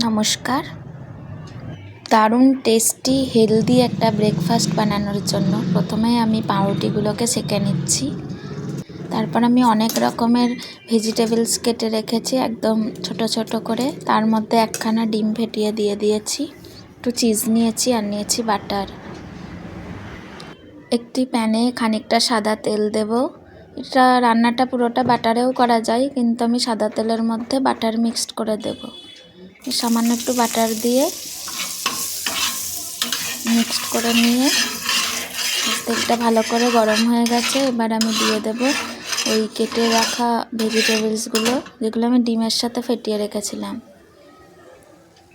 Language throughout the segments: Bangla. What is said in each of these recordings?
নমস্কার। দারুণ টেস্টি হেলদি একটা ব্রেকফাস্ট বানানোর জন্য প্রথমে আমি পাউরুটিগুলোকে সেঁকে নিচ্ছি। তারপর আমি অনেক রকমের ভেজিটেবলস কেটে রেখেছি একদম ছোট ছোট করে। তার মধ্যে একখানা ডিম ফেটিয়ে দিয়ে দিয়েছি, একটু চিজ নিয়েছি আর নিয়েছি বাটার। একটি প্যানে খানিকটা সাদা তেল দেব। এটা রান্নাটা পুরোটা বাটারেও করা যায়, কিন্তু আমি সাদা তেলের মধ্যে বাটার মিক্সড করে দেব। সামান্য একটু বাটার দিয়ে মিক্সড করে নিয়ে তেলটা ভালো করে গরম হয়ে গেছে। এবার আমি দিয়ে দেব ওই কেটে রাখা ভেজিটেবলসগুলো, যেগুলো আমি ডিমের সাথে ফেটিয়ে রেখেছিলাম।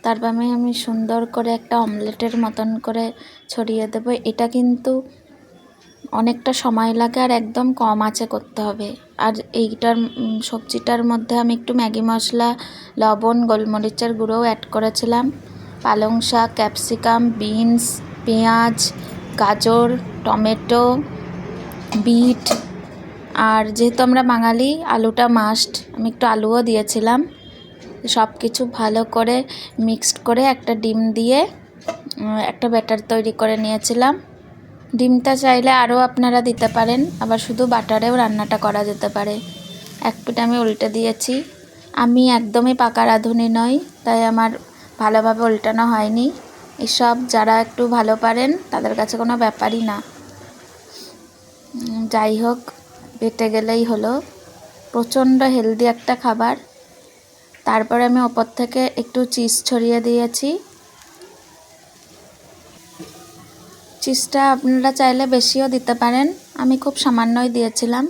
তারপর আমি সুন্দর করে একটা অমলেটের মতন করে ছড়িয়ে দেব। এটা কিন্তু অনেকটা সময় লাগে আর একদম কম আঁচে করতে হবে। আর এইটার সবজিটার মধ্যে আমি একটু ম্যাগি মশলা, লবণ, গোলমরিচের গুঁড়োও অ্যাড করেছিলাম। পালং শাক, ক্যাপসিকাম, বিনস, পেঁয়াজ, গাজর, টমেটো, বিট, আর যেহেতু আমরা বাঙালি আলুটা মাস্ট, আমি একটু আলুও দিয়েছিলাম। সব কিছু ভালো করে মিক্সড করে একটা ডিম দিয়ে একটা ব্যাটার তৈরি করে নিয়েছিলাম। ডিমটা চাইলে আরও আপনারা দিতে পারেন, আবার শুধু বাটারেও রান্নাটা করা যেতে পারে। এক পিঠ আমি উল্টে দিয়েছি। আমি একদমই পাকা রাঁধুনি নই, তাই আমার ভালোভাবে উল্টানো হয়নি। এসব যারা একটু ভালো পারেন তাদের কাছে কোনো ব্যাপারই না। যাই হোক, পেটে গেলেই হলো। প্রচণ্ড হেলদি একটা খাবার। তারপরে আমি ওপর থেকে একটু চিজ ছড়িয়ে দিয়েছি। চিজটা আপনারা চাইলে বেশিও দিতে পারেন, আমি খুব সামান্যই দিয়েছিলাম।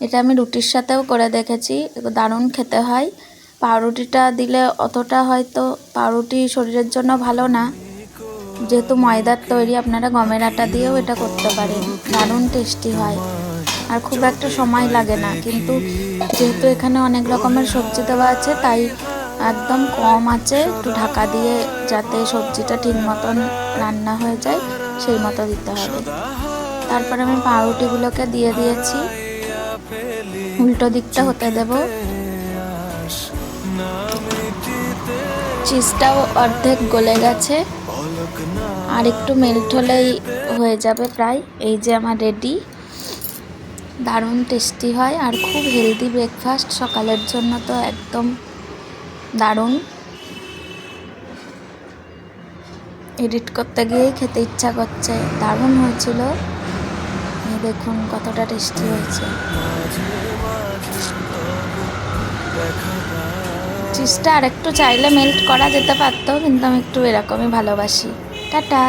এটা আমি রুটির সাথেও করে দেখেছি, দারুণ খেতে হয়। পাউরুটিটা দিলে অতটা হয়তো পাউরুটি শরীরের জন্য ভালো না, যেহেতু ময়দার তৈরি, আপনারা গমের আটা দিয়েও এটা করতে পারেন। দারুণ টেস্টি হয় আর খুব একটা সময় লাগে না। কিন্তু যেহেতু এখানে অনেক রকমের সবজি দেওয়া আছে, তাই একদম কম আছে একটু ঢাকা দিয়ে, যাতে সবজিটা ঠিক মতন রান্না হয়ে যায় সেই মতো দিতে হবে। তারপর আমি পাউরুটিগুলোকে দিয়ে দিয়েছি, উল্টো দিকটা হতে দেব। চিজটাও অর্ধেক গলে গেছে, আর একটু মেল্ট হলেই হয়ে যাবে প্রায়। এই যে আমার রেডি। দারুণ টেস্টি হয় আর খুব হেলদি ব্রেকফাস্ট, সকালের জন্য তো একদম দারুণ। এডিট করতে গিয়েই খেতে ইচ্ছা করছে, দারুণ হয়েছিল। দেখুন কতটা টেস্টি হয়েছে। চিজটা আর একটু চাইলে মেল্ট করা যেতে পারতো, কিন্তু আমি একটু এরকমই ভালোবাসি। টাটা।